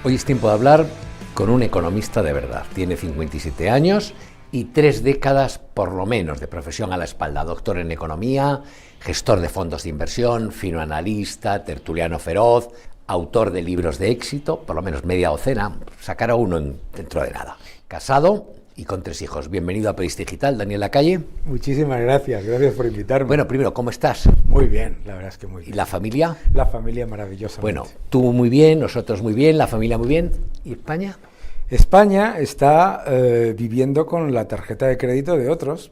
Hoy es tiempo de hablar con un economista de verdad. Tiene 57 años y 3 décadas por lo menos de profesión a la espalda. Doctor en economía, gestor de fondos de inversión, fino analista, tertuliano feroz, autor de libros de éxito, por lo menos media docena, sacará uno dentro de nada. Casado y con 3 hijos. Bienvenido a País Digital, Daniel Lacalle. Muchísimas gracias por invitarme. Bueno, primero, ¿cómo estás? Muy bien, la verdad es que muy bien. ¿Y la familia? La familia maravillosa. Bueno, tú muy bien, nosotros muy bien, la familia muy bien. ¿Y España? España está viviendo con la tarjeta de crédito de otros.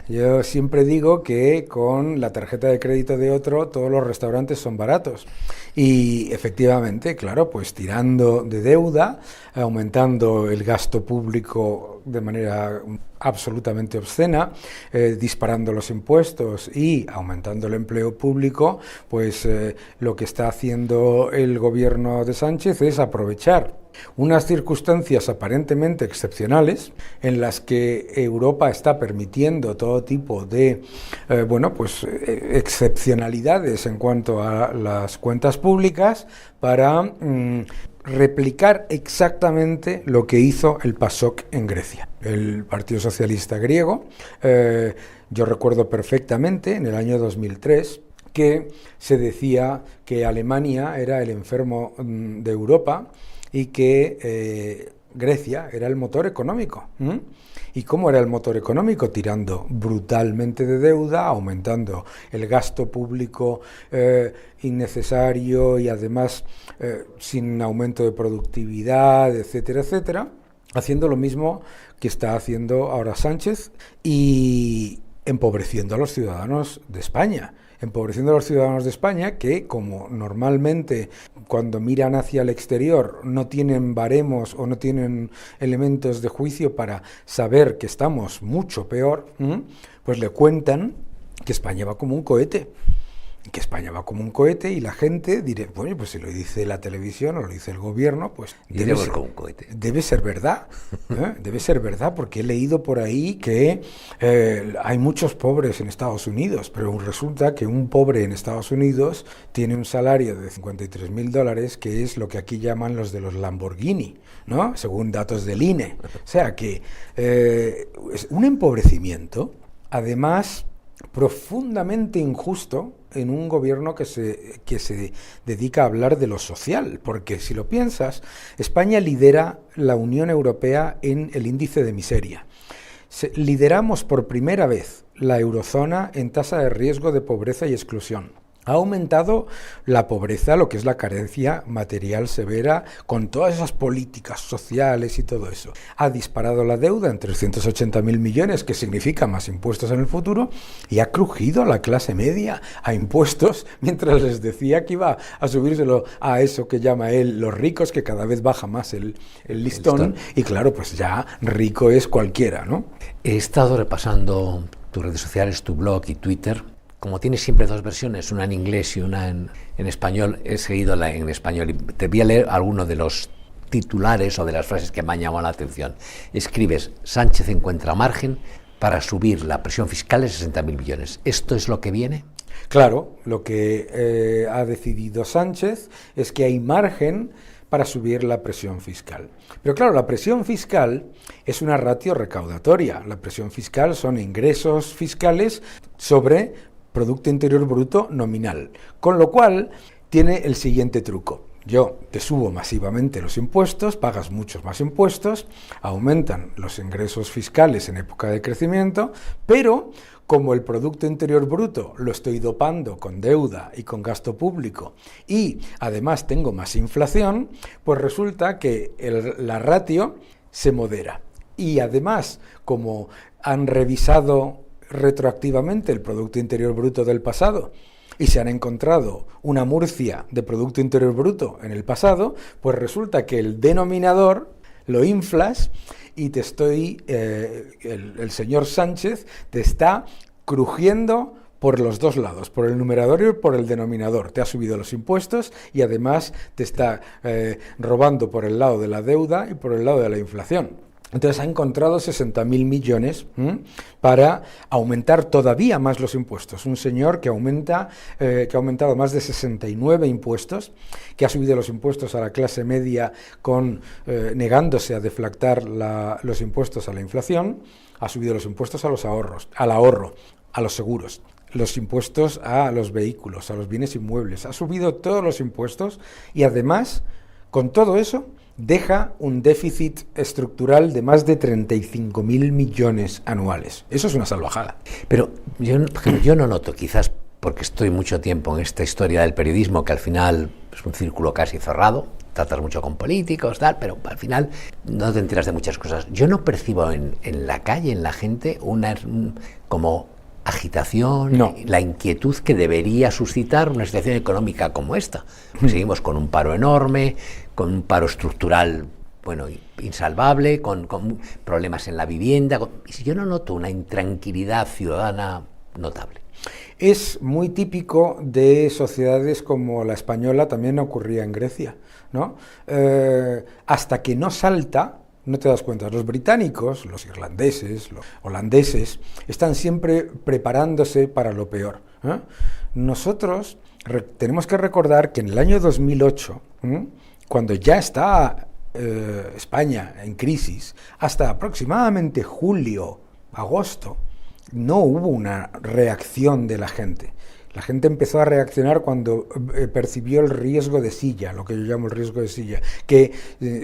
Yo siempre digo que con la tarjeta de crédito de otro todos los restaurantes son baratos. Y efectivamente, claro, pues tirando de deuda, aumentando el gasto público de manera absolutamente obscena, disparando los impuestos y aumentando el empleo público, pues lo que está haciendo el gobierno de Sánchez es aprovechar unas circunstancias aparentemente excepcionales en las que Europa está permitiendo todo tipo de excepcionalidades en cuanto a las cuentas públicas para replicar exactamente lo que hizo el PASOK en Grecia, el Partido Socialista griego. Yo recuerdo perfectamente en el año 2003 que se decía que Alemania era el enfermo de Europa y que Grecia era el motor económico. ¿Y cómo era el motor económico? Tirando brutalmente de deuda, aumentando el gasto público innecesario y además sin aumento de productividad, etcétera, etcétera, haciendo lo mismo que está haciendo ahora Sánchez y empobreciendo a los ciudadanos de España. Empobreciendo a los ciudadanos de España que, como normalmente cuando miran hacia el exterior no tienen baremos o no tienen elementos de juicio para saber que estamos mucho peor, pues le cuentan que España va como un cohete. Que España va como un cohete y la gente dirá, bueno, pues si lo dice la televisión o lo dice el gobierno, pues debe ser verdad, debe ser verdad, porque he leído por ahí que hay muchos pobres en Estados Unidos, pero resulta que un pobre en Estados Unidos tiene un salario de $53.000, que es lo que aquí llaman los de los Lamborghini, ¿no? Según datos del INE. O sea que es un empobrecimiento, además profundamente injusto en un gobierno que se dedica a hablar de lo social, porque si lo piensas, España lidera la Unión Europea en el índice de miseria. Lideramos por primera vez la eurozona en tasa de riesgo de pobreza y exclusión. Ha aumentado la pobreza, lo que es la carencia material severa, con todas esas políticas sociales y todo eso. Ha disparado la deuda en 380.000 millones, que significa más impuestos en el futuro, y ha crujido a la clase media a impuestos, mientras les decía que iba a subírselo a eso que llama él los ricos, que cada vez baja más el listón, y claro, pues ya rico es cualquiera, ¿no? He estado repasando tus redes sociales, tu blog y Twitter. Como tienes siempre 2 versiones, una en inglés y una en español, he seguido la en español y te voy a leer algunos de los titulares o de las frases que me han llamado la atención. Escribes, Sánchez encuentra margen para subir la presión fiscal de 60.000 millones. ¿Esto es lo que viene? Claro, lo que ha decidido Sánchez es que hay margen para subir la presión fiscal. Pero claro, la presión fiscal es una ratio recaudatoria. La presión fiscal son ingresos fiscales sobre Producto Interior Bruto nominal, con lo cual tiene el siguiente truco. Yo te subo masivamente los impuestos, pagas muchos más impuestos, aumentan los ingresos fiscales en época de crecimiento, pero como el Producto Interior Bruto lo estoy dopando con deuda y con gasto público y además tengo más inflación, pues resulta que la ratio se modera. Y además, como han revisado retroactivamente el Producto Interior Bruto del pasado y se han encontrado una Murcia de Producto Interior Bruto en el pasado, pues resulta que el denominador lo inflas y te estoy, el señor Sánchez te está crujiendo por los dos lados, por el numerador y por el denominador. Te ha subido los impuestos y además te está robando por el lado de la deuda y por el lado de la inflación. Entonces ha encontrado 60.000 millones para aumentar todavía más los impuestos. Un señor que ha aumentado más de 69 impuestos, que ha subido los impuestos a la clase media negándose a deflactar los impuestos a la inflación, ha subido los impuestos a los ahorros, al ahorro, a los seguros, los impuestos a los vehículos, a los bienes inmuebles, ha subido todos los impuestos y además, con todo eso, deja un déficit estructural de más de 35.000 millones anuales. Eso es una salvajada. Pero yo no noto, quizás porque estoy mucho tiempo en esta historia del periodismo, que al final es un círculo casi cerrado, tratas mucho con políticos, tal, pero al final no te enteras de muchas cosas. Yo no percibo en la calle, en la gente, como agitación, no. La inquietud que debería suscitar una situación económica como esta. Seguimos con un paro enorme, con un paro estructural, bueno, insalvable, con problemas en la vivienda. Yo no noto una intranquilidad ciudadana notable. Es muy típico de sociedades como la española, también ocurría en Grecia, ¿no? Hasta que no salta, no te das cuenta. Los británicos, los irlandeses, los holandeses, están siempre preparándose para lo peor, ¿eh? Nosotros tenemos que recordar que en el año 2008, cuando ya está España en crisis, hasta aproximadamente julio, agosto, no hubo una reacción de la gente. La gente empezó a reaccionar cuando percibió el riesgo de silla, lo que yo llamo el riesgo de silla, que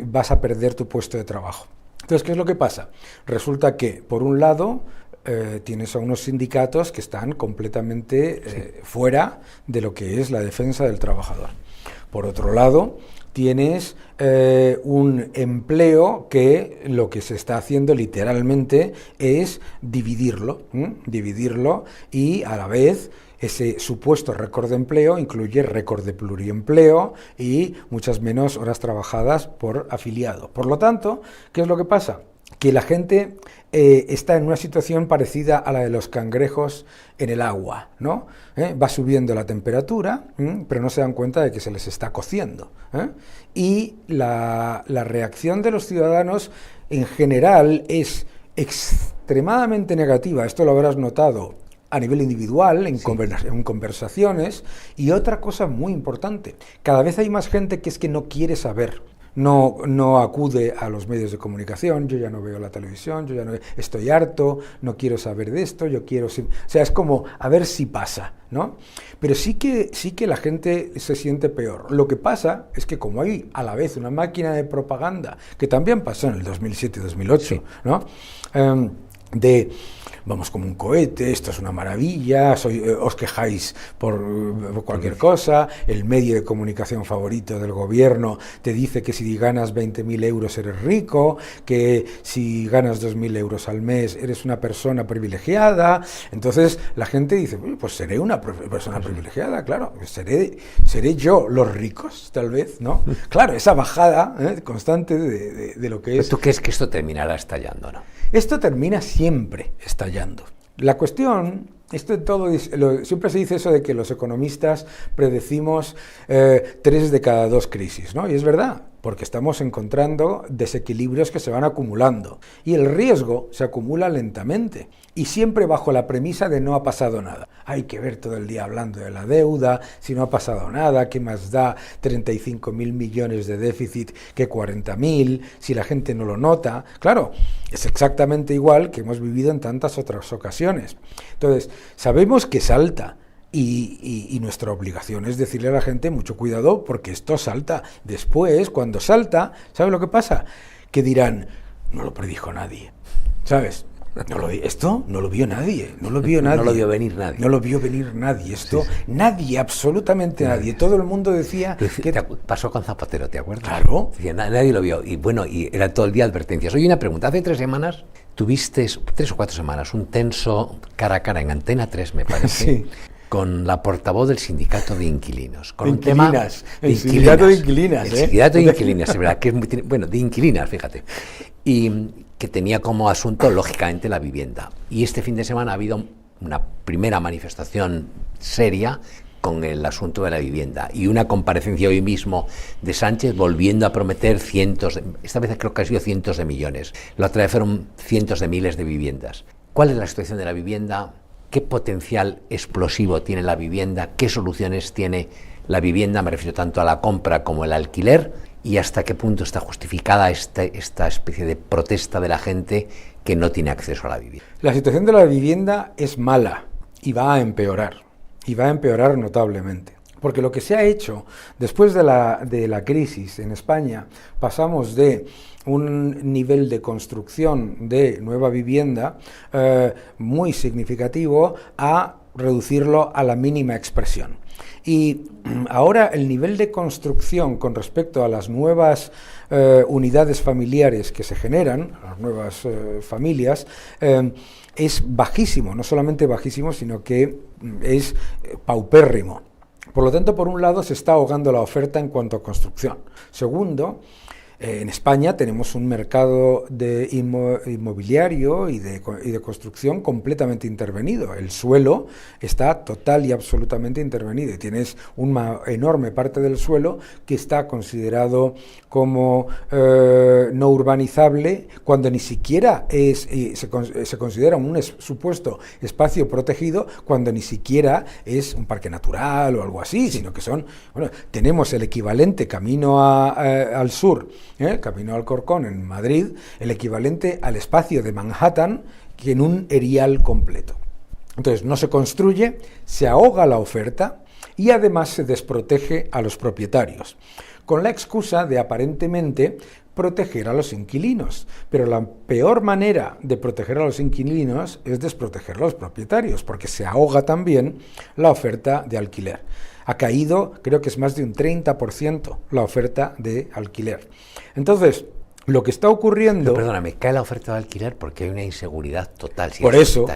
vas a perder tu puesto de trabajo. Entonces, ¿qué es lo que pasa? Resulta que, por un lado, tienes a unos sindicatos que están completamente fuera de lo que es la defensa del trabajador. Por otro lado, tienes un empleo que lo que se está haciendo literalmente es dividirlo y a la vez ese supuesto récord de empleo incluye récord de pluriempleo y muchas menos horas trabajadas por afiliado. Por lo tanto, ¿qué es lo que pasa? Que la gente está en una situación parecida a la de los cangrejos en el agua, ¿no? Va subiendo la temperatura, pero no se dan cuenta de que se les está cociendo. Y la reacción de los ciudadanos en general es extremadamente negativa. Esto lo habrás notado a nivel individual, en conversaciones. Y otra cosa muy importante, cada vez hay más gente que es que no quiere saber. No acude a los medios de comunicación, yo ya no veo la televisión, estoy harto, no quiero saber de esto, o sea, es como a ver si pasa, ¿no? Pero sí que la gente se siente peor. Lo que pasa es que como hay a la vez una máquina de propaganda, que también pasó en el 2007-2008, ¿no? Vamos como un cohete, esto es una maravilla, os quejáis por cualquier cosa, el medio de comunicación favorito del gobierno te dice que si ganas 20.000 euros eres rico, que si ganas 2.000 euros al mes eres una persona privilegiada. Entonces la gente dice, pues seré una persona privilegiada, claro, seré yo los ricos, tal vez, ¿no? Claro, esa bajada constante de lo que es... ¿Pero tú crees que esto terminará estallando, no? Esto termina siempre estallando. La cuestión, siempre se dice eso de que los economistas predecimos 3 de cada 2 crisis, ¿no? Y es verdad, porque estamos encontrando desequilibrios que se van acumulando. Y el riesgo se acumula lentamente. Y siempre bajo la premisa de no ha pasado nada. Hay que ver todo el día hablando de la deuda, si no ha pasado nada, ¿qué más da 35.000 millones de déficit que 40.000? Si la gente no lo nota. Claro, es exactamente igual que hemos vivido en tantas otras ocasiones. Entonces, sabemos que salta. Y nuestra obligación es decirle a la gente mucho cuidado porque esto salta. Después, cuando salta, ¿sabes lo que pasa? Que dirán, no lo predijo nadie, ¿sabes? Esto no lo vio nadie, no lo vio venir nadie, esto, nadie, absolutamente nadie, todo el mundo decía que... Pasó con Zapatero, ¿te acuerdas? Claro. Nadie lo vio, y bueno, y era todo el día advertencias. Oye, una pregunta, hace 3 semanas tuviste, 3 o 4 semanas, un tenso cara a cara en Antena 3, me parece. Sí. Con la portavoz del sindicato de inquilinos. Con un tema de sindicato de inquilinas. El sindicato de inquilinas, es verdad, que de inquilinas, fíjate. Y que tenía como asunto, lógicamente, la vivienda. Y este fin de semana ha habido una primera manifestación seria con el asunto de la vivienda, y una comparecencia hoy mismo de Sánchez volviendo a prometer esta vez creo que ha sido cientos de millones, la otra vez fueron cientos de miles de viviendas. ¿Cuál es la situación de la vivienda? ¿Qué potencial explosivo tiene la vivienda? ¿Qué soluciones tiene la vivienda? Me refiero tanto a la compra como al alquiler, y hasta qué punto está justificada esta especie de protesta de la gente que no tiene acceso a la vivienda. La situación de la vivienda es mala y va a empeorar notablemente. Porque lo que se ha hecho después de la crisis en España, pasamos de un nivel de construcción de nueva vivienda muy significativo a reducirlo a la mínima expresión. Y ahora el nivel de construcción con respecto a las nuevas unidades familiares que se generan, las nuevas familias, es bajísimo, no solamente bajísimo, sino que es paupérrimo. Por lo tanto, por un lado, se está ahogando la oferta en cuanto a construcción. Segundo, en España tenemos un mercado de inmobiliario y de construcción completamente intervenido. El suelo está total y absolutamente intervenido. Y tienes una enorme parte del suelo que está considerado como no urbanizable, cuando ni siquiera se considera un supuesto espacio protegido, cuando ni siquiera es un parque natural o algo así, sino que tenemos el equivalente camino al sur, camino al Alcorcón en Madrid, el equivalente al espacio de Manhattan que en un erial completo. Entonces no se construye, se ahoga la oferta y además se desprotege a los propietarios, con la excusa de aparentemente proteger a los inquilinos. Pero la peor manera de proteger a los inquilinos es desproteger a los propietarios, porque se ahoga también la oferta de alquiler. Ha caído, creo que es más de un 30% la oferta de alquiler. Entonces, lo que está ocurriendo... Pero perdóname, cae la oferta de alquiler porque hay una inseguridad total. Por eso,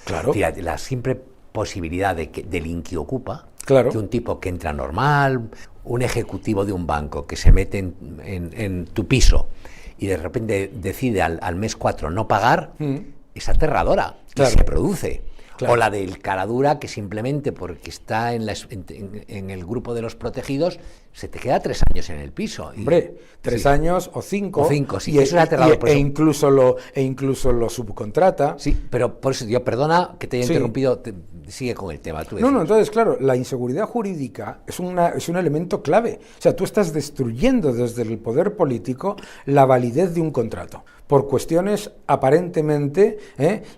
claro. La simple posibilidad de que del inquiocupa, claro, que un tipo que entra normal, un ejecutivo de un banco que se mete en tu piso y de repente decide al mes 4 no pagar, es aterradora, claro, y se produce. Claro. O la del caradura, que simplemente porque está en el grupo de los protegidos, se te queda 3 años en el piso. Hombre, 3 años o 5. O 5, sí, eso es aterrador. E incluso lo subcontrata. Sí, pero por eso, perdona que te haya interrumpido, sigue con el tema. Tú no, entonces, claro, la inseguridad jurídica es un elemento clave. O sea, tú estás destruyendo desde el poder político la validez de un contrato, por cuestiones aparentemente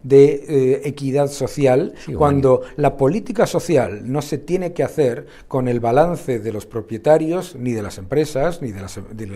de equidad social, cuando la política social no se tiene que hacer con el balance de los propietarios, ni de las empresas, ni de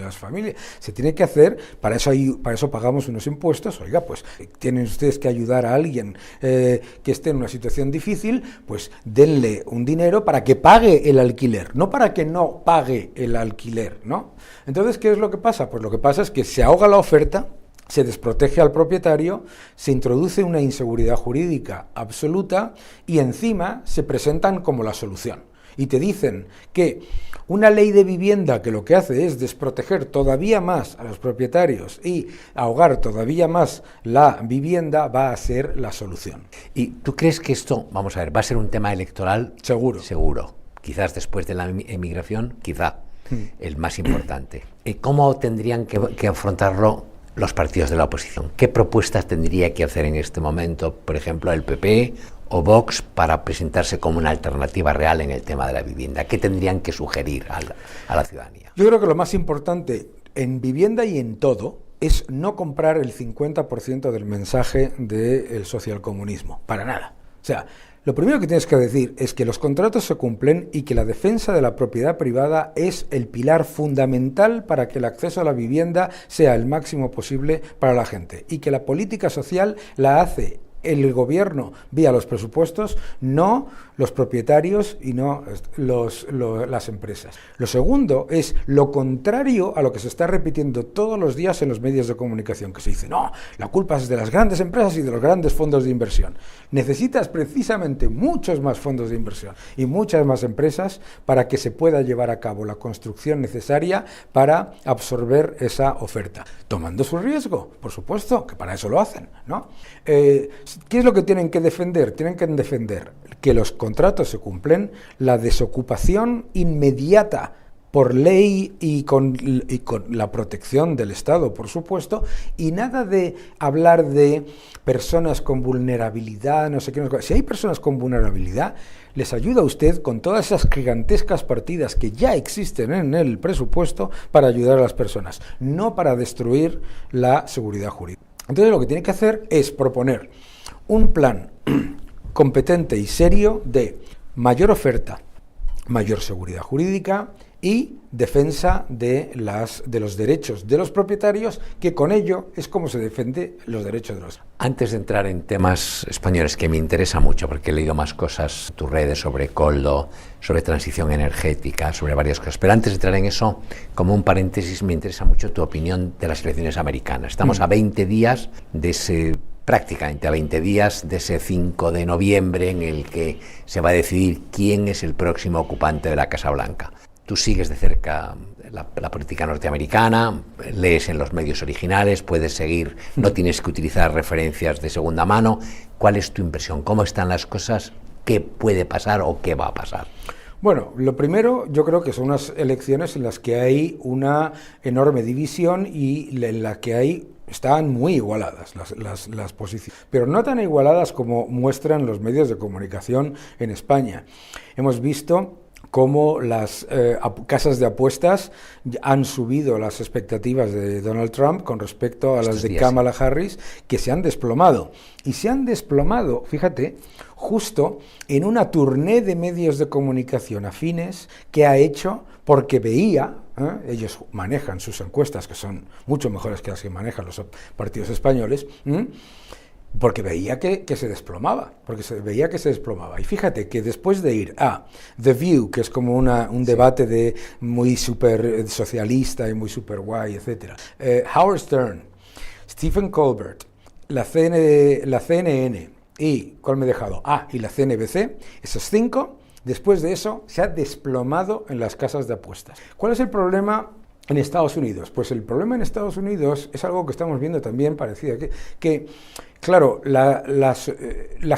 las familias. Se tiene que hacer, para eso pagamos unos impuestos. Oiga, pues tienen ustedes que ayudar a alguien que esté en una situación difícil, pues denle un dinero para que pague el alquiler, no para que no pague el alquiler, ¿no? Entonces, ¿qué es lo que pasa? Pues lo que pasa es que se ahoga la oferta, se desprotege al propietario, se introduce una inseguridad jurídica absoluta y encima se presentan como la solución. Y te dicen que una ley de vivienda que lo que hace es desproteger todavía más a los propietarios y ahogar todavía más la vivienda va a ser la solución. ¿Y tú crees que esto, vamos a ver, va a ser un tema electoral? Seguro. Seguro. Quizás después de la emigración, quizá el más importante. ¿Cómo tendrían que afrontarlo los partidos de la oposición? ¿Qué propuestas tendría que hacer en este momento, por ejemplo, el PP o Vox, para presentarse como una alternativa real en el tema de la vivienda? ¿Qué tendrían que sugerir a la ciudadanía? Yo creo que lo más importante en vivienda y en todo es no comprar el 50% del mensaje del socialcomunismo, para nada. O sea, lo primero que tienes que decir es que los contratos se cumplen y que la defensa de la propiedad privada es el pilar fundamental para que el acceso a la vivienda sea el máximo posible para la gente, y que la política social la hace el gobierno vía los presupuestos, no los propietarios y no las empresas. Lo segundo es lo contrario a lo que se está repitiendo todos los días en los medios de comunicación, que se dice, no, la culpa es de las grandes empresas y de los grandes fondos de inversión. Necesitas precisamente muchos más fondos de inversión y muchas más empresas para que se pueda llevar a cabo la construcción necesaria para absorber esa oferta, tomando su riesgo, por supuesto, que para eso lo hacen, ¿no? ¿Qué es lo que tienen que defender? Tienen que defender que los contratos se cumplen, la desocupación inmediata por ley y con la protección del Estado, por supuesto, y nada de hablar de personas con vulnerabilidad, no sé qué. Si hay personas con vulnerabilidad, les ayuda a usted con todas esas gigantescas partidas que ya existen en el presupuesto para ayudar a las personas, no para destruir la seguridad jurídica. Entonces lo que tiene que hacer es proponer un plan competente y serio de mayor oferta, mayor seguridad jurídica y defensa de los derechos de los propietarios, que con ello es como se defiende los derechos de los... Antes de entrar en temas españoles, que me interesa mucho, porque he leído más cosas en tus redes sobre Koldo, sobre transición energética, sobre varias cosas, pero antes de entrar en eso, como un paréntesis, me interesa mucho tu opinión de las elecciones americanas. Estamos a 20 días de ese... prácticamente a 20 días de ese 5 de noviembre en el que se va a decidir quién es el próximo ocupante de la Casa Blanca. Tú sigues de cerca la política norteamericana, lees en los medios originales, puedes seguir, no tienes que utilizar referencias de segunda mano. ¿Cuál es tu impresión? ¿Cómo están las cosas? ¿Qué puede pasar o qué va a pasar? Bueno, lo primero, yo creo que son unas elecciones en las que hay una enorme división y en la que están muy igualadas las posiciones, pero no tan igualadas como muestran los medios de comunicación en España. Hemos visto cómo las casas de apuestas han subido las expectativas de Donald Trump con respecto a las de Kamala Harris, que se han desplomado. Y se han desplomado, fíjate, justo en una tournée de medios de comunicación afines que ha hecho porque veía, ellos manejan sus encuestas, que son mucho mejores que las que manejan los partidos españoles, porque veía que se desplomaba, Y fíjate que después de ir a The View, que es como un debate de muy súper socialista y muy súper guay, etc., Howard Stern, Stephen Colbert, la CNN y, ¿cuál me he dejado? Y la CNBC, esos 5, después de eso se ha desplomado en las casas de apuestas. ¿Cuál es el problema en Estados Unidos? Pues el problema en Estados Unidos es algo que estamos viendo también parecido, que claro, la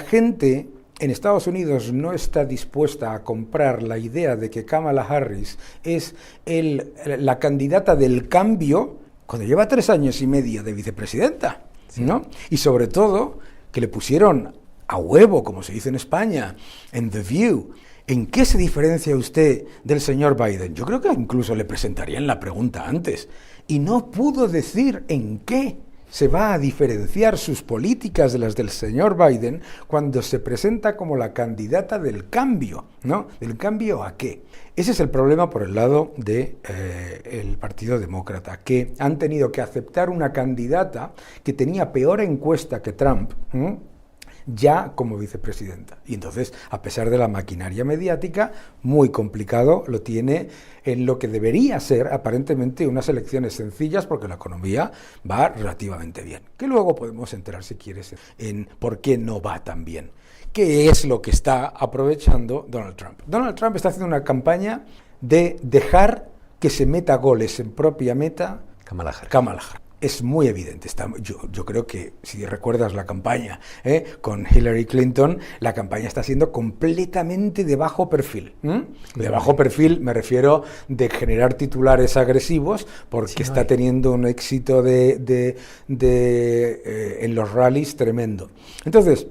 gente en Estados Unidos no está dispuesta a comprar la idea de que Kamala Harris es la candidata del cambio cuando lleva 3 años y medio de vicepresidenta, ¿no? Y sobre todo que le pusieron a huevo, como se dice en España, en The View. ¿En qué se diferencia usted del señor Biden? Yo creo que incluso le presentarían la pregunta antes. Y no pudo decir en qué se va a diferenciar sus políticas de las del señor Biden cuando se presenta como la candidata del cambio, ¿no? ¿Del cambio a qué? Ese es el problema por el lado del Partido Demócrata, que han tenido que aceptar una candidata que tenía peor encuesta que Trump, ya como vicepresidenta. Y entonces, a pesar de la maquinaria mediática, muy complicado lo tiene en lo que debería ser aparentemente unas elecciones sencillas, porque la economía va relativamente bien. Que luego podemos entrar, si quieres, en por qué no va tan bien. ¿Qué es lo que está aprovechando Donald Trump? Donald Trump está haciendo una campaña de dejar que se meta goles en propia meta Kamala Harris. Es muy evidente. Yo creo que, si recuerdas la campaña con Hillary Clinton, la campaña está siendo completamente de bajo perfil. De bajo perfil me refiero de generar titulares agresivos, porque está teniendo un éxito en los rallies tremendo. Entonces,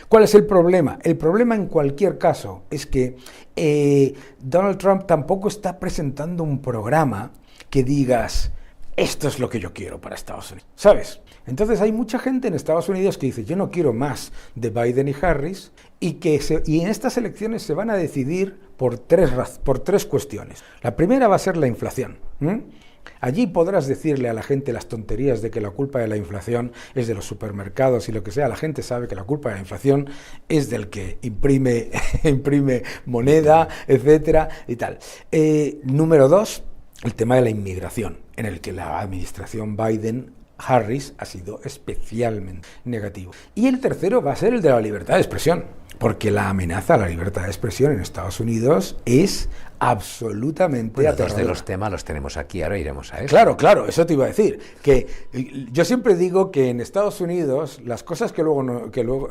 ¿cuál es el problema? El problema, en cualquier caso, es que Donald Trump tampoco está presentando un programa que digas: esto es lo que yo quiero para Estados Unidos, ¿sabes? Entonces hay mucha gente en Estados Unidos que dice: yo no quiero más de Biden y Harris, y en estas elecciones se van a decidir por tres cuestiones. La primera va a ser la inflación. Allí podrás decirle a la gente las tonterías de que la culpa de la inflación es de los supermercados y lo que sea. La gente sabe que la culpa de la inflación es del que imprime moneda, etcétera, y tal. Número 2, el tema de la inmigración, en el que la administración Biden-Harris ha sido especialmente negativo. Y el tercero va a ser el de la libertad de expresión, porque la amenaza a la libertad de expresión en Estados Unidos es absolutamente aterradora. Dos de los temas los tenemos aquí, ahora iremos a eso. Claro, eso te iba a decir, que yo siempre digo que en Estados Unidos las cosas que luego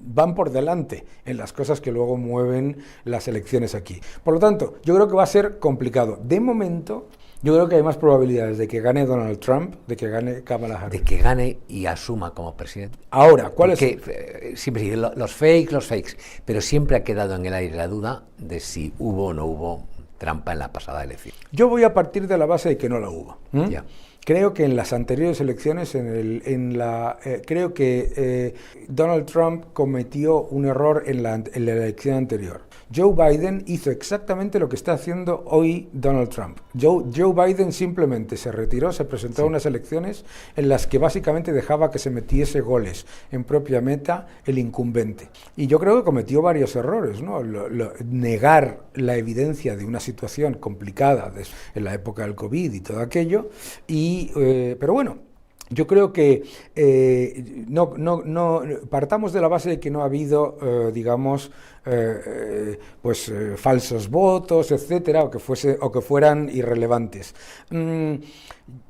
van por delante en las cosas que luego mueven las elecciones aquí. Por lo tanto, yo creo que va a ser complicado. De momento, yo creo que hay más probabilidades de que gane Donald Trump, de que gane Kamala Harris. De que gane y asuma como presidente. Ahora, ¿cuál es? Siempre dicen los fakes, pero siempre ha quedado en el aire la duda de si hubo o no hubo trampa en la pasada elección. Yo voy a partir de la base de que no la hubo. Ya. Creo que en las anteriores elecciones, creo que Donald Trump cometió un error en la elección anterior. Joe Biden hizo exactamente lo que está haciendo hoy Donald Trump. Joe Biden simplemente se retiró, se presentó a unas elecciones en las que básicamente dejaba que se metiese goles en propia meta el incumbente. Y yo creo que cometió varios errores, ¿no? Negar la evidencia de una situación complicada en la época del COVID y todo aquello. Pero bueno, yo creo que no partamos de la base de que no ha habido, falsos votos, etcétera, o que fueran irrelevantes.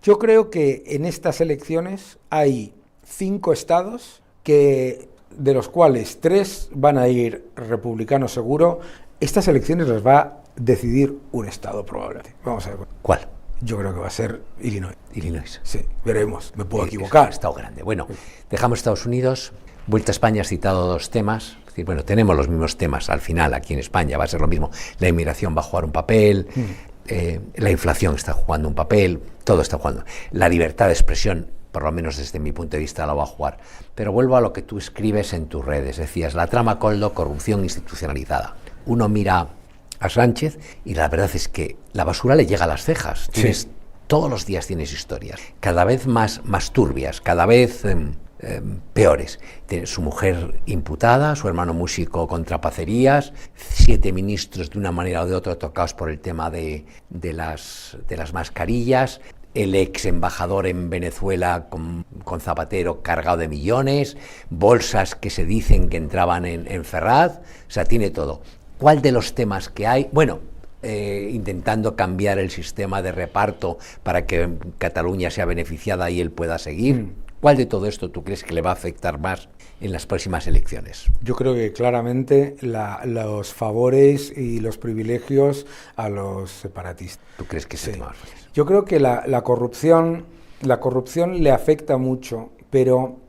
Yo creo que en estas elecciones hay 5 estados de los cuales 3 van a ir republicanos seguro. Estas elecciones las va a decidir un estado probablemente. Vamos a ver. ¿Cuál? Yo creo que va a ser Illinois. Illinois. Sí, veremos. Me puedo equivocar. Es un estado grande. Bueno, dejamos Estados Unidos. Vuelta a España, has citado 2 temas. Es decir, bueno, tenemos los mismos temas al final aquí en España. Va a ser lo mismo. La inmigración va a jugar un papel. La inflación está jugando un papel. Todo está jugando. La libertad de expresión, por lo menos desde mi punto de vista, la va a jugar. Pero vuelvo a lo que tú escribes en tus redes. Decías, la trama Koldo, corrupción institucionalizada. Uno mira a Sánchez y la verdad es que la basura le llega a las cejas. Sí. Todos los días tienes historias, cada vez más turbias, cada vez peores. Tiene su mujer imputada, su hermano músico con trapacerías, 7 ministros de una manera o de otra tocados por el tema de las mascarillas, el ex embajador en Venezuela con Zapatero cargado de millones, bolsas que se dicen que entraban en Ferraz, o sea, tiene todo. ¿Cuál de los temas que hay? Bueno, intentando cambiar el sistema de reparto para que Cataluña sea beneficiada y él pueda seguir. ¿Cuál de todo esto tú crees que le va a afectar más en las próximas elecciones? Yo creo que claramente los favores y los privilegios a los separatistas. ¿Tú crees que sí? Más? Yo creo que la corrupción le afecta mucho, pero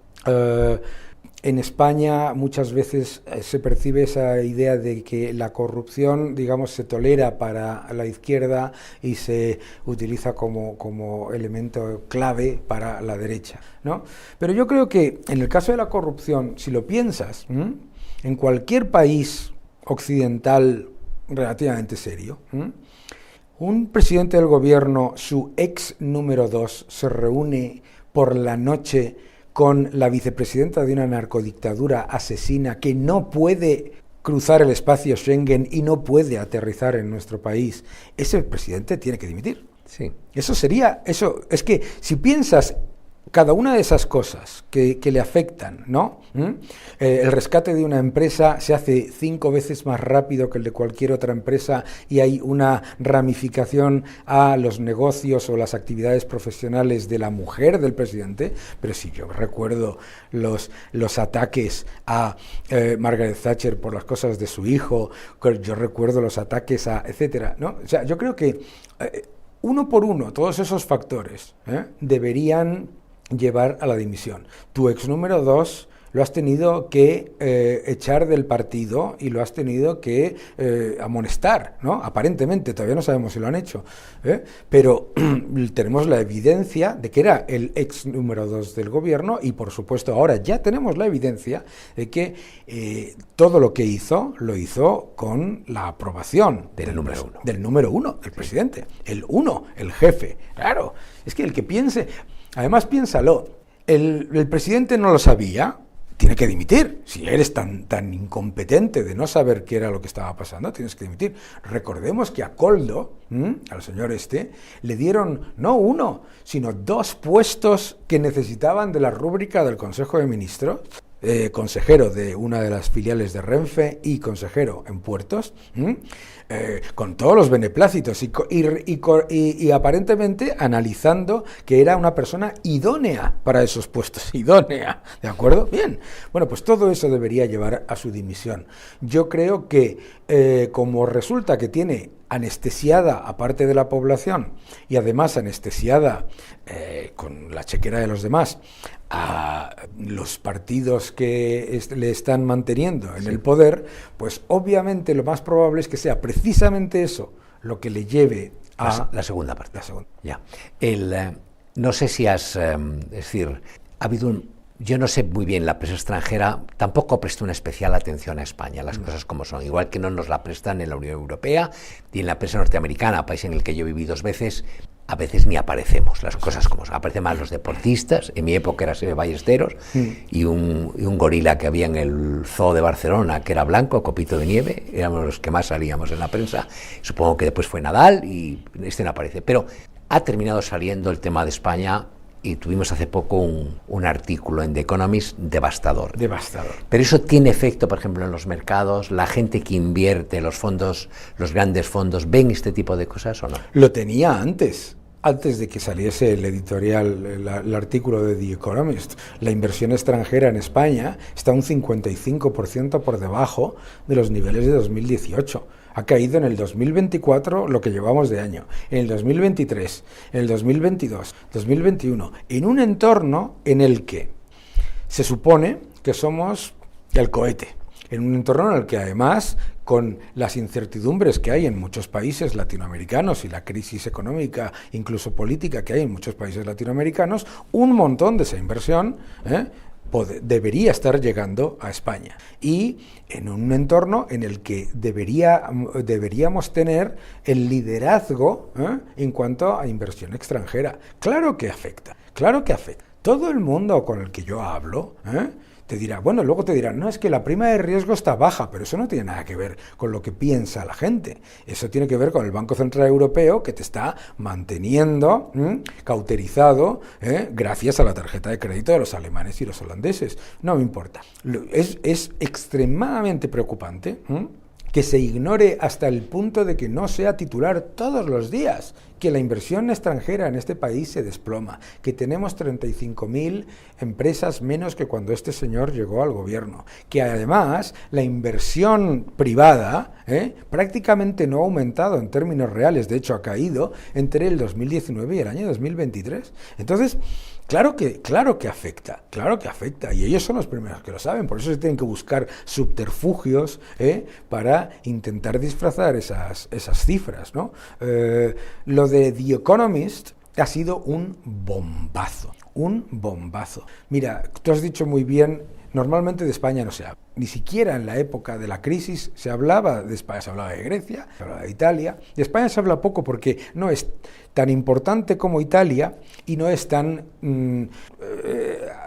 en España muchas veces se percibe esa idea de que la corrupción, se tolera para la izquierda y se utiliza como elemento clave para la derecha, ¿no? Pero yo creo que en el caso de la corrupción, si lo piensas, en cualquier país occidental relativamente serio, un presidente del gobierno, su ex número 2, se reúne por la noche con la vicepresidenta de una narcodictadura asesina que no puede cruzar el espacio Schengen y no puede aterrizar en nuestro país. Ese presidente tiene que dimitir. Sí. Eso es que si piensas cada una de esas cosas que le afectan, ¿no? El rescate de una empresa se hace 5 veces más rápido que el de cualquier otra empresa y hay una ramificación a los negocios o las actividades profesionales de la mujer del presidente. Pero si yo recuerdo los ataques a Margaret Thatcher por las cosas de su hijo, yo recuerdo los ataques a etcétera, ¿no? O sea, yo creo que uno por uno todos esos factores deberían llevar a la dimisión. Tu ex número 2 lo has tenido que echar del partido y lo has tenido que amonestar, ¿no? Aparentemente, todavía no sabemos si lo han hecho, pero tenemos la evidencia de que era el ex número 2 del gobierno y, por supuesto, ahora ya tenemos la evidencia de que todo lo que hizo, lo hizo con la aprobación del número 1, del presidente. El jefe. Claro, es que el que piense... Además, piénsalo, el presidente no lo sabía, tiene que dimitir. Si eres tan incompetente de no saber qué era lo que estaba pasando, tienes que dimitir. Recordemos que a Koldo, al señor le dieron no 1, sino 2 puestos que necesitaban de la rúbrica del Consejo de Ministros, consejero de una de las filiales de Renfe y consejero en puertos, con todos los beneplácitos y aparentemente analizando que era una persona idónea para esos puestos, idónea, ¿de acuerdo? Bien, bueno, pues todo eso debería llevar a su dimisión. Yo creo que como resulta que tiene anestesiada a parte de la población y además anestesiada con la chequera de los demás a los partidos que le están manteniendo en el poder, pues obviamente lo más probable es que sea precisamente eso lo que le lleve a la segunda parte. La segunda. Ya. No sé si has, es decir, ha habido yo no sé muy bien, la prensa extranjera tampoco presta una especial atención a España, las cosas como son, igual que no nos la prestan en la Unión Europea y en la prensa norteamericana, país en el que yo viví 2 veces, a veces ni aparecemos, las cosas como son. Aparecen más los deportistas, en mi época era Seve Ballesteros, y un gorila que había en el zoo de Barcelona, que era blanco, copito de nieve, éramos los que más salíamos en la prensa. Supongo que después fue Nadal y este no aparece, pero ha terminado saliendo el tema de España. Y tuvimos hace poco un artículo en The Economist devastador. Devastador. Pero eso tiene efecto, por ejemplo, en los mercados. La gente que invierte, los fondos, los grandes fondos, ¿ven este tipo de cosas o no? Lo tenía antes de que saliese el editorial, el artículo de The Economist. La inversión extranjera en España está un 55% por debajo de los niveles de 2018. Ha caído en el 2024 lo que llevamos de año, en el 2023, en el 2022, 2021, en un entorno en el que se supone que somos el cohete, en un entorno en el que además, con las incertidumbres que hay en muchos países latinoamericanos y la crisis económica, incluso política que hay en muchos países latinoamericanos, un montón de esa inversión debería estar llegando a España y en un entorno en el que deberíamos tener el liderazgo en cuanto a inversión extranjera. Claro que afecta, claro que afecta. Todo el mundo con el que yo hablo te dirá, bueno, luego te dirán, no, es que la prima de riesgo está baja, pero eso no tiene nada que ver con lo que piensa la gente. Eso tiene que ver con el Banco Central Europeo, que te está manteniendo cauterizado gracias a la tarjeta de crédito de los alemanes y los holandeses. No me importa. Es extremadamente preocupante que se ignore hasta el punto de que no sea titular todos los días, que la inversión extranjera en este país se desploma, que tenemos 35.000 empresas menos que cuando este señor llegó al gobierno, que además la inversión privada prácticamente no ha aumentado en términos reales, de hecho ha caído entre el 2019 y el año 2023. Entonces, claro que afecta, y ellos son los primeros que lo saben, por eso se tienen que buscar subterfugios para intentar disfrazar esas cifras, ¿no? Lo de The Economist ha sido un bombazo. Mira, tú has dicho muy bien, normalmente de España no se habla. Ni siquiera en la época de la crisis se hablaba de España, se hablaba de Grecia, se hablaba de Italia. De España se habla poco porque no es tan importante como Italia y no es tan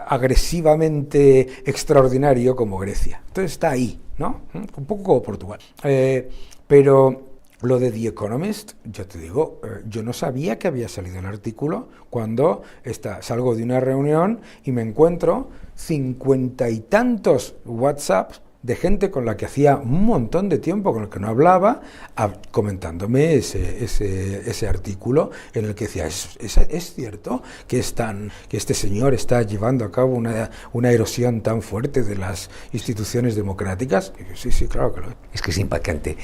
agresivamente extraordinario como Grecia. Entonces está ahí, ¿no? Un poco como Portugal. Pero lo de The Economist, yo te digo, yo no sabía que había salido el artículo cuando salgo de una reunión y me encuentro 50 y tantos WhatsApps de gente con la que hacía un montón de tiempo con el que no hablaba, comentándome ese artículo en el que decía, ¿es cierto que este señor está llevando a cabo una erosión tan fuerte de las instituciones democráticas? Y yo, sí, claro que lo es. Es que es impactante.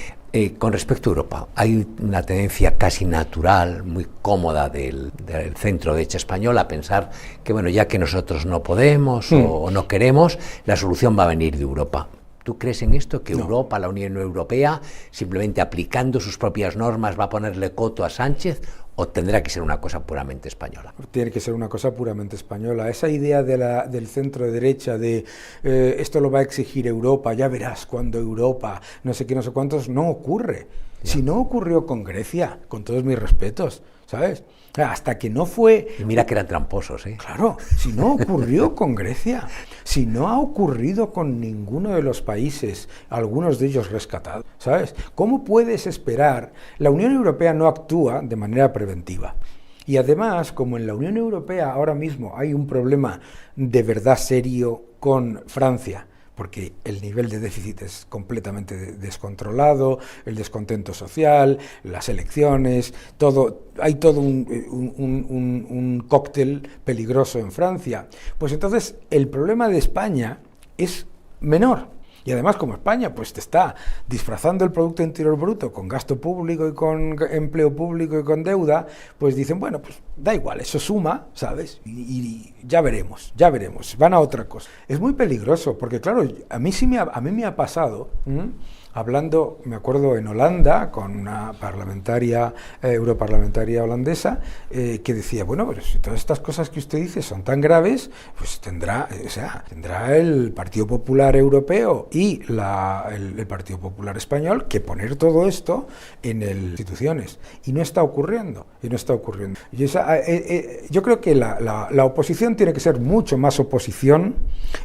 Con respecto a Europa, hay una tendencia casi natural, muy cómoda del centro derecha española a pensar que, bueno, ya que nosotros no podemos o no queremos, la solución va a venir de Europa. ¿Tú crees en esto? ¿Que Europa, la Unión Europea, simplemente aplicando sus propias normas va a ponerle coto a Sánchez o tendrá que ser una cosa puramente española? Tiene que ser una cosa puramente española. Esa idea del centro de derecha de esto lo va a exigir Europa, ya verás cuando Europa, no sé qué, no sé cuántos, no ocurre. Ya. Si no ocurrió con Grecia, con todos mis respetos, ¿sabes? Hasta que no fue... Y mira que eran tramposos, ¿eh? Claro, si no ocurrió con Grecia, si no ha ocurrido con ninguno de los países, algunos de ellos rescatados, ¿sabes? ¿Cómo puedes esperar? La Unión Europea no actúa de manera preventiva. Y además, como en la Unión Europea ahora mismo hay un problema de verdad serio con Francia, porque el nivel de déficit es completamente descontrolado, el descontento social, las elecciones, hay todo un cóctel peligroso en Francia. Pues entonces el problema de España es menor. Y además, como España pues te está disfrazando el Producto Interior Bruto con gasto público y con empleo público y con deuda, pues dicen, bueno, pues da igual, eso suma, ¿sabes? Y ya veremos, van a otra cosa. Es muy peligroso, porque claro, a mí me ha pasado, hablando, me acuerdo, en Holanda, con una parlamentaria, europarlamentaria holandesa, que decía, bueno, pero si todas estas cosas que usted dice son tan graves, pues tendrá el Partido Popular Europeo y el Partido Popular Español que poner todo esto en las instituciones. Y no está ocurriendo, Y yo creo que la oposición tiene que ser mucho más oposición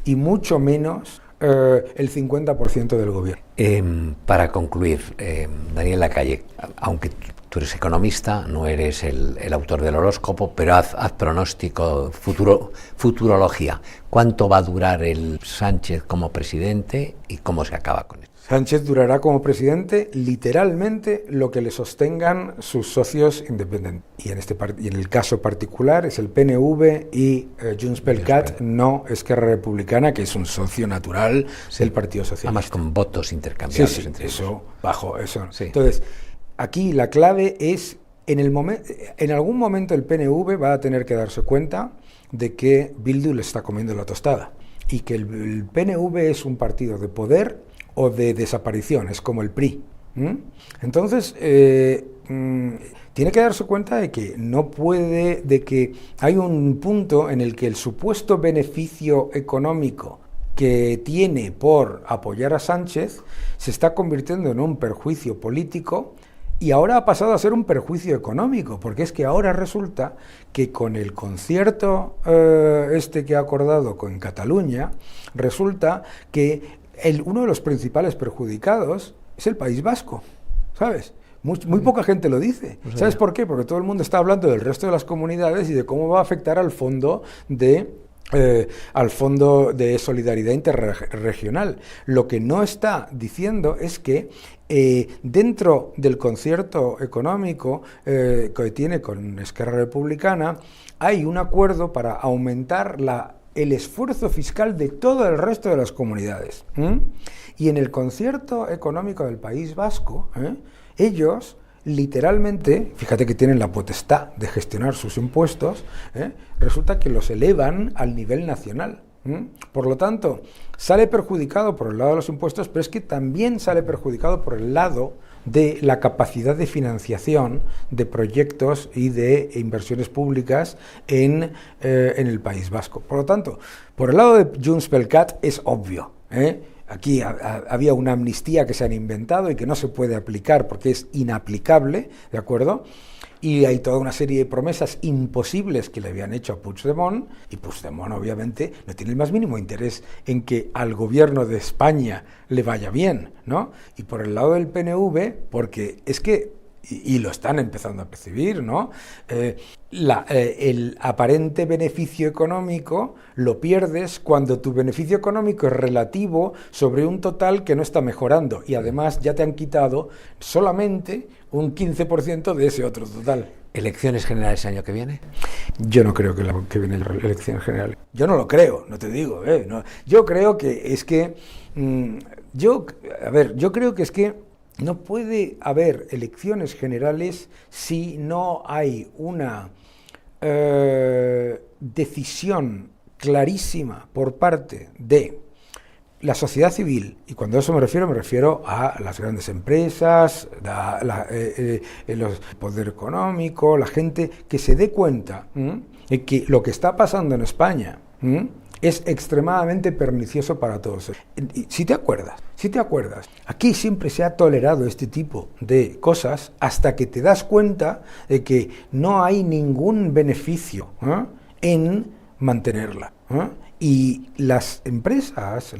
y mucho menos el 50% del gobierno. Para concluir, Daniel Lacalle, aunque tú eres economista, no eres el autor del horóscopo, pero haz pronóstico, futurología. ¿Cuánto va a durar el Sánchez como presidente y cómo se acaba con esto? Sánchez durará como presidente literalmente lo que le sostengan sus socios independientes. Y en el caso particular es el PNV y Junts pel Cat, no Esquerra Republicana, que es un socio natural del Partido Socialista. Además con votos intercambiables. Sí, entre eso, ellos. bajo eso. Sí. Entonces, aquí la clave es, en algún momento el PNV va a tener que darse cuenta de que Bildu le está comiendo la tostada y que el PNV es un partido de poder o de desaparición, es como el PRI. Entonces, tiene que darse cuenta de que de que hay un punto en el que el supuesto beneficio económico que tiene por apoyar a Sánchez se está convirtiendo en un perjuicio político y ahora ha pasado a ser un perjuicio económico, porque es que ahora resulta que con el concierto que ha acordado con Cataluña, resulta que uno de los principales perjudicados es el País Vasco, ¿sabes? Muy poca gente lo dice. ¿Sabes por qué? Porque todo el mundo está hablando del resto de las comunidades y de cómo va a afectar al fondo de solidaridad interregional. Lo que no está diciendo es que dentro del concierto económico que tiene con Esquerra Republicana hay un acuerdo para aumentar el esfuerzo fiscal de todo el resto de las comunidades. Y en el concierto económico del País Vasco, ellos literalmente, fíjate que tienen la potestad de gestionar sus impuestos, resulta que los elevan al nivel nacional. Por lo tanto, sale perjudicado por el lado de los impuestos, pero es que también sale perjudicado por el lado de la capacidad de financiación de proyectos y de inversiones públicas en el País Vasco. Por lo tanto, por el lado de Junts pel Cat es obvio, Aquí había una amnistía que se han inventado y que no se puede aplicar porque es inaplicable, ¿de acuerdo? Y hay toda una serie de promesas imposibles que le habían hecho a Puigdemont, y Puigdemont obviamente no tiene el más mínimo interés en que al gobierno de España le vaya bien, ¿no? Y por el lado del PNV, porque es que, y lo están empezando a percibir, ¿no? El aparente beneficio económico lo pierdes cuando tu beneficio económico es relativo sobre un total que no está mejorando, y además ya te han quitado solamente un 15% de ese otro total. ¿Elecciones generales el año que viene? Yo no creo que viene la elección general. Yo no lo creo, no te digo. No. Yo creo que es que... yo creo que es que no puede haber elecciones generales si no hay una decisión clarísima por parte de la sociedad civil, y cuando a eso me refiero a las grandes empresas, el poder económico, la gente que se dé cuenta de que lo que está pasando en España es extremadamente pernicioso para todos. Si te acuerdas, aquí siempre se ha tolerado este tipo de cosas hasta que te das cuenta de que no hay ningún beneficio en mantenerla. Y las empresas,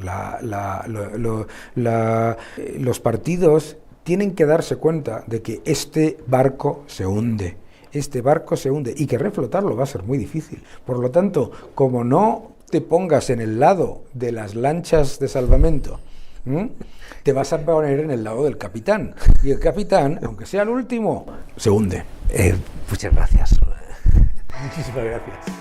los partidos tienen que darse cuenta de que este barco se hunde y que reflotarlo va a ser muy difícil. Por lo tanto, como no te pongas en el lado de las lanchas de salvamento, te vas a poner en el lado del capitán. Y el capitán, aunque sea el último, se hunde. Muchas gracias. Muchísimas gracias.